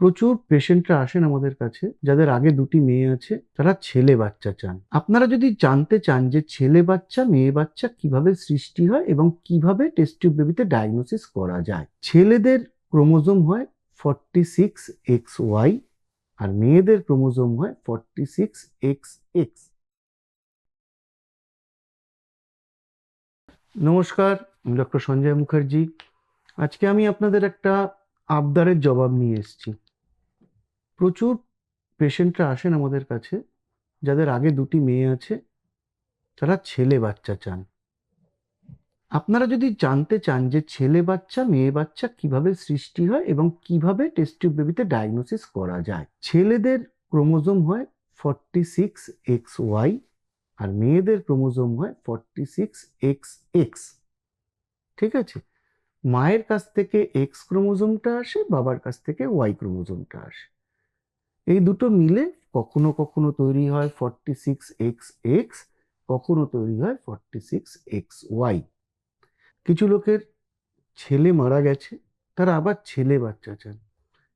প্রচুর পেশেন্টরা আসেন আমাদের কাছে যাদের আগে দুটি মেয়ে আছে, তারা ছেলে বাচ্চা চান। আপনারা যদি জানতে চান যে ছেলে বাচ্চা মেয়ে বাচ্চা কিভাবে সৃষ্টি হয় এবং কিভাবে টেস্ট টিউব বেবিতে ডায়াগনোসিস করা যায়, ছেলেদের ক্রোমোজোম হয় 46XY আর মেয়েদের ক্রোমোজোম হয় 46XX। নমস্কার, আমি ডক্টর সঞ্জয় মুখার্জি। আজকে আমি আপনাদের একটা আবদারের জবাব নিয়ে এসেছি। প্রচুর পেশেন্টরা আসেন আমাদের কাছে যাদের আগে দুটি মেয়ে আছে, তারা ছেলে বাচ্চা চান। আপনারা যদি জানতে চান যে ছেলে বাচ্চা মেয়ে বাচ্চা কিভাবে সৃষ্টি হয় এবং কিভাবে টেস্ট টিউব বেবিতে ডায়াগনোসিস করা যায়, ছেলেদের ক্রোমোজোম হয় 46XY আর মেয়েদের ক্রোমোজোম হয় 46XX। ঠিক আছে, মায়ের কাছ থেকে এক্স ক্রোমোজোমটা আসে, বাবার কাছ থেকে ওয়াই ক্রোমোজোমটা আসে। এই দুটো মিলে কখনো কখনো তৈরি হয় 46XX, কখনো তৈরি হয় 46XY। কিছু লোকের ছেলে মারা গেছে, তারা আবার ছেলে বাচ্চা চান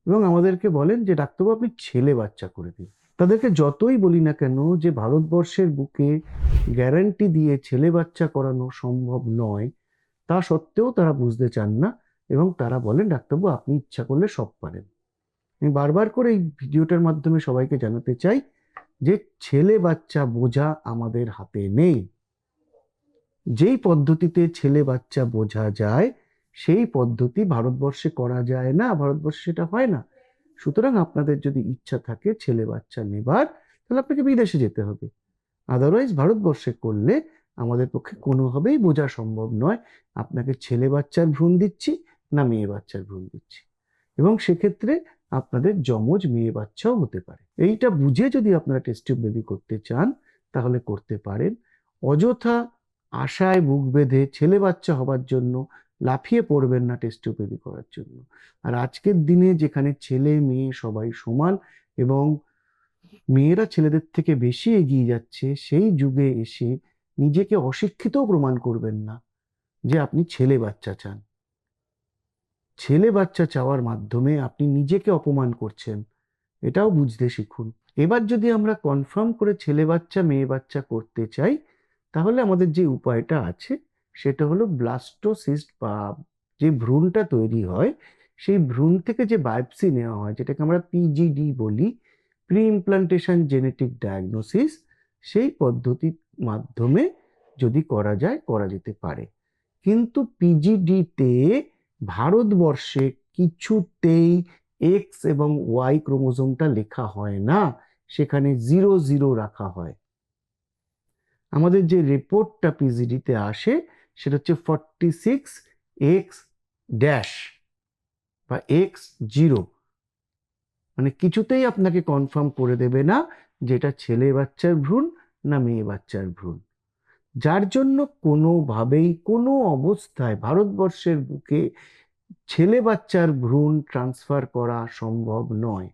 এবং আমাদেরকে বলেন যে ডাক্তারবাবু আপনি ছেলে বাচ্চা করে দিন। তাদেরকে যতই বলি না কেন যে ভারতবর্ষের বুকে গ্যারান্টি দিয়ে ছেলে বাচ্চা করানো সম্ভব নয়, তা সত্ত্বেও তারা বুঝতে চান না এবং তারা বলেন ডাক্তারবাবু আপনি ইচ্ছা করলে সব পারেন। আমি বারবার করে এই ভিডিওটার মাধ্যমে সবাইকে জানাতে চাই যে ছেলে বাচ্চা বোঝা আমাদের হাতে নেই। যেই পদ্ধতিতে ছেলে বাচ্চা বোঝা যায় সেই পদ্ধতি ভারতবর্ষে করা যায় না, ভারতবর্ষে সেটা হয় না। সুতরাং আপনাদের যদি ইচ্ছা থাকে ছেলে বাচ্চা নেবার, তাহলে আপনাকে বিদেশে যেতে হবে। আদারওয়াইজ ভারতবর্ষে করলে আমাদের পক্ষে কোনোভাবেই বোঝা সম্ভব নয় আপনাকে ছেলে বাচ্চার ভ্রূণ দিচ্ছি না মেয়ে বাচ্চার ভ্রূণ দিচ্ছি, এবং সেক্ষেত্রে আপনাদের যমজ মেয়ে বাচ্চাও হতে পারে। এইটা বুঝে যদি আপনারা টেস্ট টিউব বেবি করতে চান তাহলে করতে পারেন। অযথা আশায় বুক বেঁধে ছেলে বাচ্চা হবার জন্য লাফিয়ে পড়বেন না টেস্ট টিউব বেবি করার জন্য। আর আজকের দিনে যেখানে ছেলে মেয়ে সবাই সমান এবং মেয়েরা ছেলেদের থেকে বেশি এগিয়ে যাচ্ছে, সেই যুগে এসে নিজেকে অশিক্ষিতও প্রমাণ করবেন না যে আপনি ছেলে বাচ্চা চান। ছেলে বাচ্চা চাওয়ার মাধ্যমে আপনি নিজেকে অপমান করছেন, এটাও বুঝতে শিখুন। এবার যদি আমরা কনফার্ম করে ছেলে বাচ্চা মেয়ে বাচ্চা করতে চাই, তাহলে আমাদের যে উপায়টা আছে সেটা হলো ব্লাস্টোসিস্ট বা যে ভ্রূণটা তৈরি হয় সেই ভ্রূণ থেকে যে বায়োপসি নেওয়া হয়, যেটাকে আমরা পিজিডি বলি, প্রি ইমপ্লান্টেশন জেনেটিক ডায়াগনোসিস, সেই পদ্ধতির মাধ্যমে যদি করা যায় করা যেতে পারে। কিন্তু পিজিডিতে ভারতবর্ষে কিছুতেই এক্স এবং ওয়াই ক্রোমোজোমটা লেখা হয় না, সেখানে 00 রাখা হয়। আমাদের যে রিপোর্টটা পিজিডিতে আসে সেটা হচ্ছে 46X ড্যাশ বা X0। মানে কিছুতেই আপনাকে কনফার্ম করে দেবে না যে এটা ছেলে বাচ্চার ভ্রূণ না মেয়ে বাচ্চার ভ্রূণ, যার জন্য কোনোভাবেই কোনো অবস্থায় ভারতবর্ষের বুকে ছেলে বাচ্চার ভ্রূণ ট্রান্সফার করা সম্ভব নয়।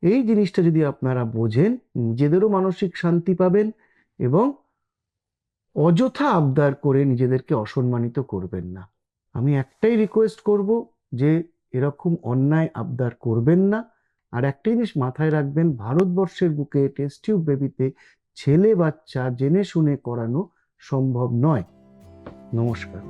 এই জিনিসটা যদি আপনারা বোঝেন, নিজেদেরও মানসিক শান্তি পাবেন এবং অযথা আবদার করে নিজেদেরকে অসম্মানিত করবেন না। আমি একটাই রিকোয়েস্ট করব যে এরকম অন্যায় আবদার করবেন না। আর একটা জিনিস মাথায় রাখবেন, ভারতবর্ষের বুকে টেস্ট টিউব বেবিতে ছেলে বাচ্চা জেনে শুনে করানো সম্ভব নয়। নমস্কার।